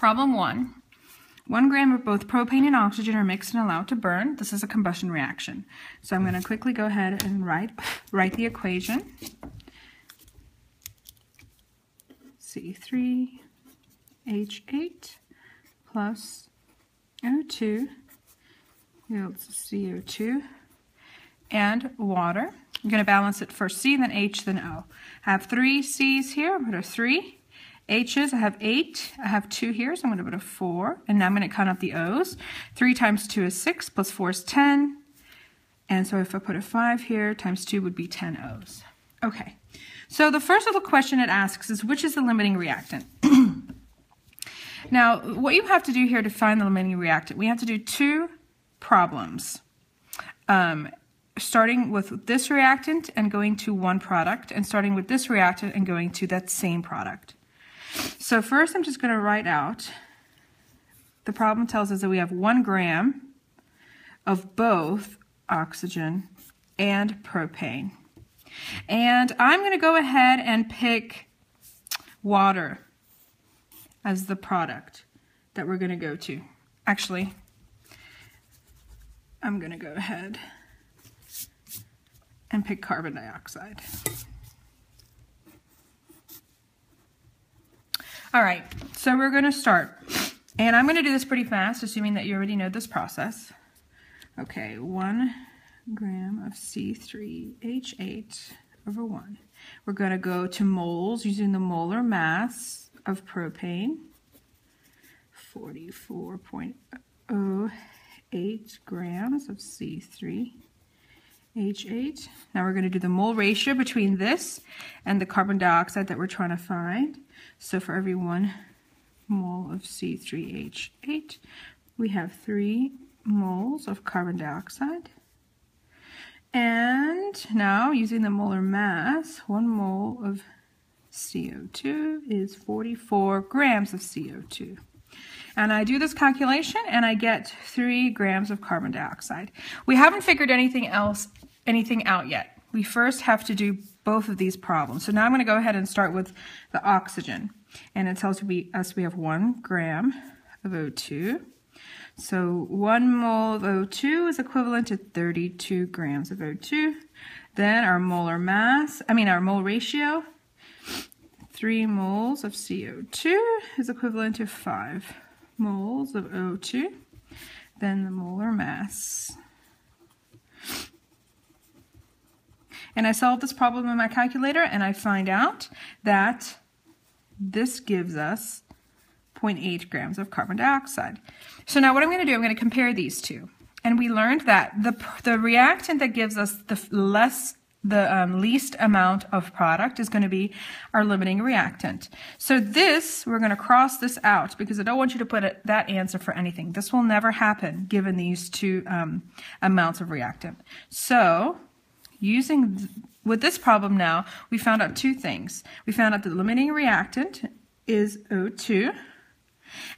Problem 1. 1 gram of both propane and oxygen are mixed and allowed to burn. This is a combustion reaction. So I'm going to quickly go ahead and write the equation. C3H8 plus O2 yields CO2 and water. I'm going to balance it first C, then H, then O. I have 3 C's here. I'm going to put a 3. H's, I have 8. I have 2 here, so I'm going to put a 4. And now I'm going to count up the O's. 3 times 2 is 6, plus 4 is 10. And so if I put a 5 here, times 2 would be 10 O's. Okay, so the first little question it asks is, which is the limiting reactant? Now, what you have to do here to find the limiting reactant, we have to do 2 problems. Starting with this reactant and going to one product, and starting with this reactant and going to that same product. So first I'm just going to write out, the problem tells us that we have 1 gram of both oxygen and propane. And I'm going to go ahead and pick water as the product that we're going to go to. Actually, I'm going to go ahead and pick carbon dioxide. All right, so we're going to start. And I'm going to do this pretty fast, assuming that you already know this process. Okay, 1 gram of C3H8 over 1. We're going to go to moles using the molar mass of propane. 44.08 grams of C3H8. Now we're going to do the mole ratio between this and the carbon dioxide that we're trying to find. So for every 1 mole of C3H8, we have 3 moles of carbon dioxide. And now, using the molar mass, 1 mole of CO2 is 44 grams of CO2. And I do this calculation and I get 3 grams of carbon dioxide. We haven't figured anything out yet. We first have to do both of these problems. So now I'm going to go ahead and start with the oxygen. And it tells us we have 1 gram of O2. So 1 mole of O2 is equivalent to 32 grams of O2. Then our molar mole ratio, 3 moles of CO2 is equivalent to 5 moles of O2. Then the molar mass. And I solve this problem in my calculator and I find out that this gives us 0.8 grams of carbon dioxide. So now what I'm going to do, I'm going to compare these two. And we learned that the reactant that gives us the least amount of product is going to be our limiting reactant. So this, we're going to cross this out because I don't want you to put that answer for anything. This will never happen given these 2 amounts of reactant. So with this problem now, we found out 2 things. We found out the limiting reactant is O2,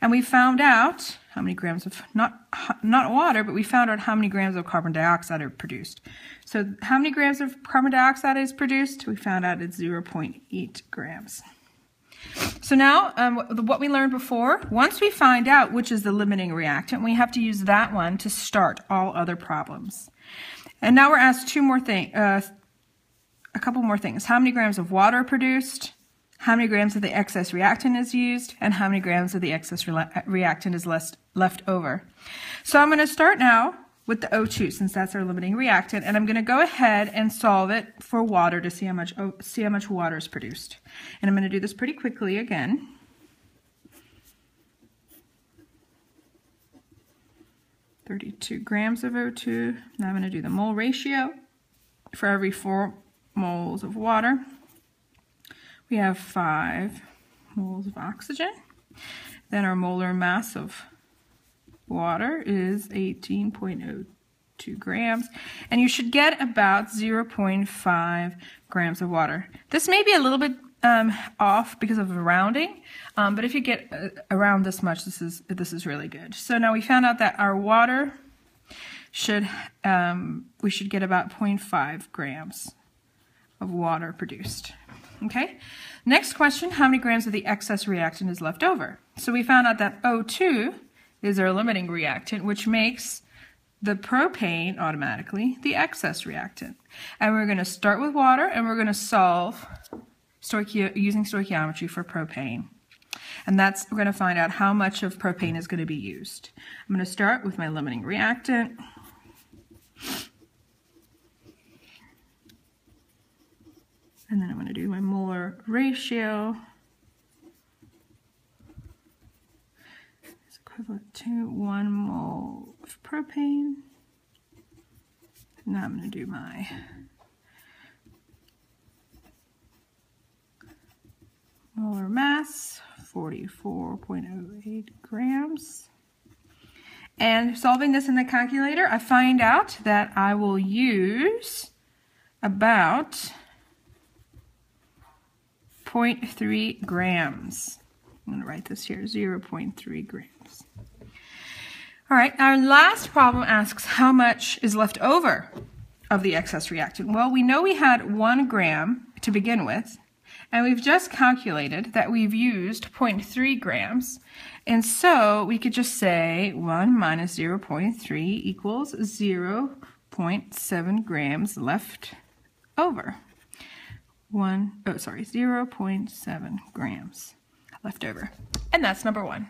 and we found out how many grams of, not water, but we found out how many grams of carbon dioxide are produced. So how many grams of carbon dioxide is produced? We found out it's 0.8 grams. So now, what we learned before, once we find out which is the limiting reactant, we have to use that one to start all other problems. And now we're asked a couple more things. How many grams of water are produced? How many grams of the excess reactant is used? And how many grams of the excess reactant is left over? So I'm going to start now with the O2, since that's our limiting reactant, and I'm going to go ahead and solve it for water to see how much water is produced. And I'm going to do this pretty quickly again. (32 grams of O2. Now I'm going to do the mole ratio. For every 4 moles of water, we have 5 moles of oxygen. Then our molar mass of water is 18.02 grams. And you should get about 0.5 grams of water. This may be a little bit off because of the rounding, but if you get around this much, this is really good. So now we found out that our water we should get about 0.5 grams of water produced. Okay, next question, how many grams of the excess reactant is left over? So we found out that O2 is our limiting reactant, which makes the propane automatically the excess reactant. And we're going to start with water, and we're going to solve using stoichiometry for propane. And that's, we're going to find out how much of propane is going to be used. I'm going to start with my limiting reactant. And then I'm going to do my molar ratio. It's equivalent to 1 mole of propane. Now I'm going to do my molar mass, 44.08 grams. And solving this in the calculator, I find out that I will use about 0.3 grams. I'm going to write this here, 0.3 grams. All right, our last problem asks how much is left over of the excess reactant. Well, we know we had 1 gram to begin with, and we've just calculated that we've used 0.3 grams. And so we could just say 1 minus 0.3 equals 0.7 grams left over. 0.7 grams left over. And that's number 1.